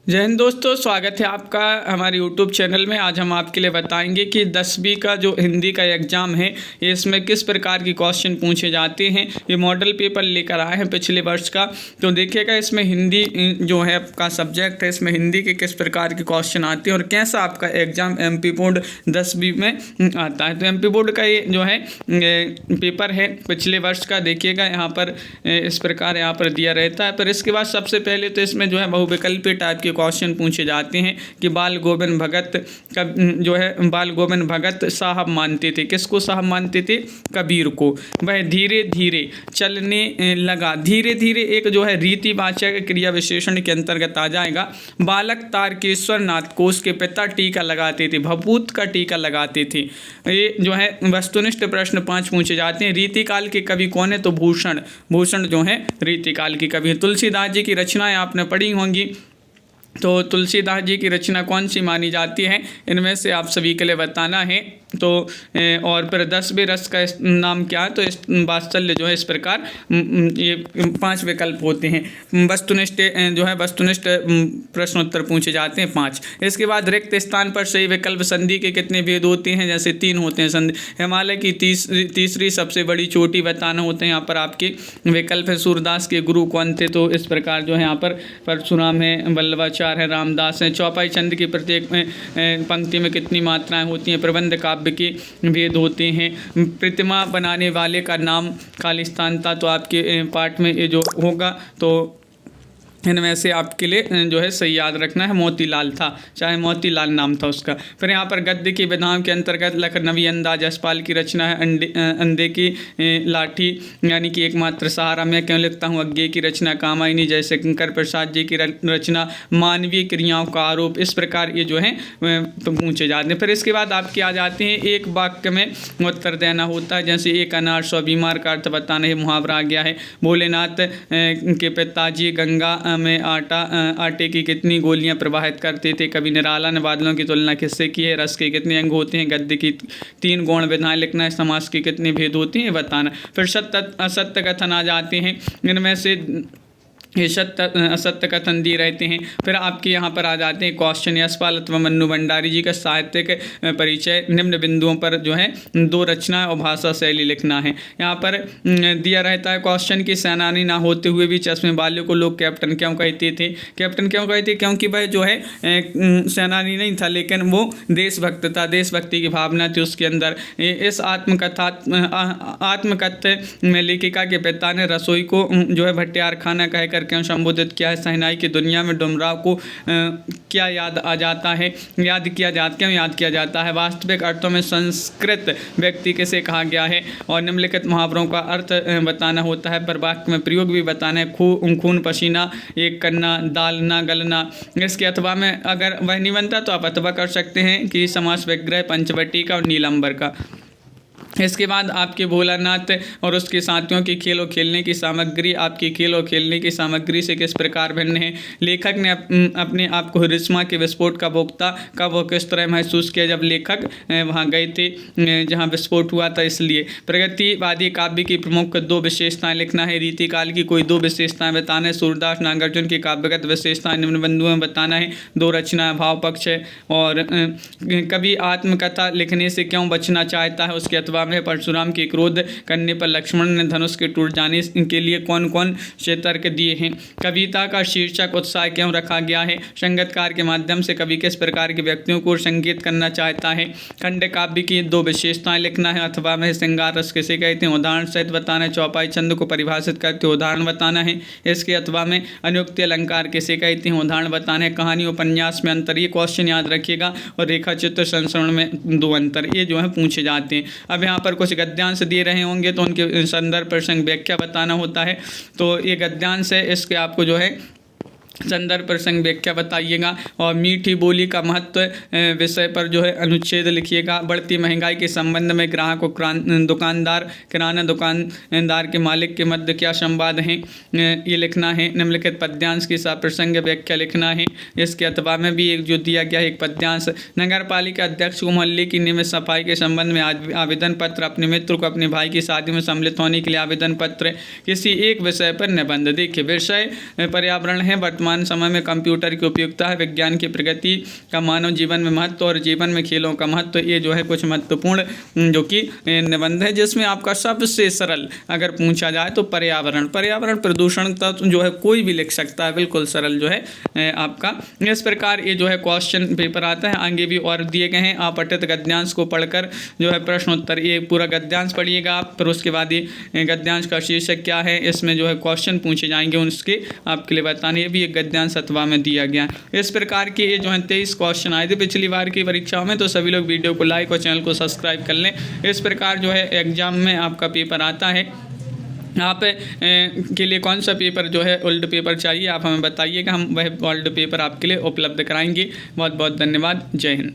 जय हिंद दोस्तों, स्वागत है आपका हमारे YouTube चैनल में। आज हम आपके लिए बताएंगे कि 10वीं का जो हिंदी का एग्ज़ाम है इसमें किस प्रकार के क्वेश्चन पूछे जाते हैं। ये मॉडल पेपर लेकर आए हैं पिछले वर्ष का। तो देखिएगा इसमें हिंदी जो है आपका सब्जेक्ट है, इसमें हिंदी के किस प्रकार के क्वेश्चन आते हैं और कैसा आपका एग्ज़ाम MP बोर्ड 10वीं में आता है। तो MP बोर्ड का ये जो है पेपर है पिछले वर्ष का। देखिएगा यहाँ पर इस प्रकार यहाँ पर दिया रहता है। पर इसके बाद सबसे पहले तो इसमें जो है बहुविकल्पीय टाइप के क्वेश्चन पूछे जाते हैं कि बाल गोविंद भगत का जो है बाल गोविंद भगत साहब मानते थे, किसको साहब मानते थे? कबीर को। वह धीरे धीरे चलने लगा। धीरे धीरे एक जो है रीतिवाचक क्रिया विशेषण के अंतर्गत आ जाएगा। बालक तारकेश्वर नाथ को उसके पिता टीका लगाते थे, भभूत का टीका लगाते थे। ये जो है वस्तुनिष्ठ प्रश्न 5 पूछे जाते हैं। रीतिकाल के कवि कौन है? तो भूषण। भूषण जो है रीतिकाल के कवि। तुलसीदास जी की रचनाएं आपने पढ़ी होंगी, तो तुलसीदास जी की रचना कौन सी मानी जाती है? इनमें से आप सभी के लिए बताना है। तो और फिर 10वें रस का नाम क्या है? तो इस वात्सल्य जो है इस प्रकार ये 5 विकल्प होते हैं। वस्तुनिष्ठ जो है वस्तुनिष्ठ प्रश्नोत्तर पूछे जाते हैं 5। इसके बाद रिक्त स्थान पर सही विकल्प संधि के कितने भेद होते हैं? जैसे 3 होते हैं संधि। हिमालय की तीसरी सबसे बड़ी चोटी बताना होते हैं। यहाँ पर आपके विकल्प है। सूरदास के गुरु कौन थे? तो इस प्रकार जो है यहाँ पर परशुराम है, वल्लभाचार्य है, रामदास है। चौपाई छंद की प्रत्येक पंक्ति में कितनी मात्राएं होती हैं? प्रबंध काव्य के भेद होते हैं। प्रतिमा बनाने वाले का नाम खालिस्तान था। तो आपके पाठ में ये जो होगा तो इनमें से आपके लिए जो है सही याद रखना है मोतीलाल था, चाहे मोतीलाल नाम था उसका। फिर यहाँ पर गद्य की विधाओं के अंतर्गत लखनवी अंदाज यशपाल की रचना है। अंधे की लाठी यानी कि एकमात्र सहारा। मैं क्यों लिखता हूँ अज्ञे की रचना कामायनी जयशंकर प्रसाद जी की रचना मानवीय क्रियाओं का आरोप। इस प्रकार ये जो है पूछे जाते हैं। फिर इसके बाद आपके आ जाते हैं एक वाक्य में उत्तर देना होता है। जैसे एक अनार 100 बीमार का अर्थ बताना है, मुहावरा आ गया है। भोलेनाथ के पिताजी गंगा में आटे की कितनी गोलियां प्रवाहित करते थे? कभी निराला ने बादलों की तुलना किससे की है? रस के कितने अंग होते हैं? गद्य की 3 गौण विधाएं लिखना है। समास के कितने भेद होते हैं बताना। फिर सत्य असत्य कथन आ जाते हैं। इनमें से ये सत्य असत्य कथन दिए रहते हैं। फिर आपके यहाँ पर आ जाते हैं क्वेश्चन। यशपाल अथवा मन्नू भंडारी जी का साहित्यिक परिचय। निम्न बिंदुओं पर जो है 2 रचनाएं और भाषा शैली लिखना है। यहाँ पर दिया रहता है क्वेश्चन की सेनानी ना होते हुए भी चश्मे वाले को लोग कैप्टन क्यों कहते थे? कैप्टन क्यों कहते? क्योंकि वह जो है सेनानी नहीं था, लेकिन वो देशभक्त था। देशभक्ति की भावना थी उसके अंदर। इस आत्मकथ्य में लेखिका के पिता ने रसोई को जो है भट्टियार खाना कहकर क्यों संबोधित किया है? शहनाई की दुनिया में डुमराव को क्या याद आ जाता है? क्यों याद किया जाता है? वास्तविक अर्थों में संस्कृत व्यक्ति किसे कहा गया है? और निम्नलिखित मुहावरों का अर्थ बताना होता है, पर वाक्य में प्रयोग भी बताना है। खून पसीना एक करना, दाल ना गलना। इसके अथवा में अगर वह नहीं बनता तो आप अथवा कर सकते हैं कि समास विग्रह पंचवटी का और नीलंबर का। इसके बाद आपके भोलानाथ और उसके साथियों की खेलों खेलने की सामग्री आपकी खेलों खेलने की सामग्री से किस प्रकार भिन्न है? लेखक ने अपने आप को हिरोशिमा के विस्फोट का भोक्ता कब वो किस तरह महसूस किया? जब लेखक वहाँ गए थे जहाँ विस्फोट हुआ था, इसलिए। प्रगतिवादी काव्य की प्रमुख 2 विशेषताएं लिखना है। रीतिकाल की कोई 2 विशेषताएं बताना है। सूरदास नागार्जुन की काव्यगत विशेषताएं निम्न बिंदुओं में बताना है। 2 रचना भाव पक्ष है। और कभी आत्मकथा लिखने से क्यों बचना चाहता है? उसके अथवा में परशुराम के क्रोध करने पर लक्ष्मण ने धनुष के टूट जाने के लिए कौन कौन से तर्क दिए हैं? कविता का शीर्षक उत्साह क्यों रखा गया है? संगीतकार के माध्यम से कवि किस प्रकार के व्यक्तियों को संगीत करना चाहता है? खंड काव्य की 2 विशेषताएं लिखना है। अथवा में श्रृंगार रस किसे कहते हैं? उदाहरण सहित बताना है। चौपाई छंद को परिभाषित करके उदाहरण बताना है। इसके अथवा में अनुक्ति अलंकार किसे कहते हैं? उदाहरण बताना है। कहानी उपन्यास में अंतर, ये क्वेश्चन याद रखिएगा। और रेखा चित्र संस्करण में 2 अंतर, ये जो है पूछे जाते हैं। अब यहाँ पर कुछ गद्यांश दिए रहे होंगे तो उनके संदर्भ प्रसंग व्याख्या बताना होता है। तो ये गद्यांश है, इसके आपको जो है संदर्भ प्रसंग व्याख्या बताइएगा। और मीठी बोली का महत्व विषय पर जो है अनुच्छेद लिखिएगा। बढ़ती महंगाई के संबंध में ग्राहक और दुकानदार, किराना दुकानदार के मालिक के मध्य क्या संवाद हैं, ये लिखना है। निम्नलिखित पद्यांश की प्रसंग व्याख्या लिखना है। इसके अथवा में भी एक जो दिया गया है एक पद्यांश। नगर पालिका अध्यक्ष को मोहल्ले की नियमित सफाई के संबंध में आवेदन पत्र। अपने मित्र को अपने भाई की शादी में सम्मिलित होने के लिए आवेदन पत्र। किसी एक विषय पर निबंध। देखिए विषय पर्यावरण है, वर्तमान वर्तमान समय में कंप्यूटर की उपयोगिता है, विज्ञान की प्रगति का मानव जीवन में महत्व और जीवन में खेलों का महत्व। ये जो है कुछ महत्वपूर्ण जो कि निबंध है, जिसमें आपका सबसे सरल अगर पूछा जाए तो पर्यावरण प्रदूषण तत्व जो है कोई भी लिख सकता है, बिल्कुल सरल जो है आपका। इस प्रकार ये जो है क्वेश्चन पेपर आता है। आगे भी और दिए गए हैं, आप पठित गद्यांश को पढ़कर जो है प्रश्नोत्तर, ये पूरा गद्यांश पढ़िएगा आप, फिर उसके बाद ये गद्यांश का शीर्षक क्या है, इसमें जो है क्वेश्चन पूछे जाएंगे, उसके आपके लिए बताने। ये भी एक गद्यांश अथवा में दिया गया। इस प्रकार के ये जो है 23 क्वेश्चन आए थे पिछली बार की परीक्षाओं में। तो सभी लोग वीडियो को लाइक और चैनल को सब्सक्राइब कर लें। इस प्रकार जो है एग्जाम में आपका पेपर आता है। आप के लिए कौन सा पेपर जो है ओल्ड पेपर चाहिए, आप हमें बताइएगा, हम वह ओल्ड पेपर आपके लिए उपलब्ध कराएंगे। बहुत बहुत धन्यवाद। जय हिंद।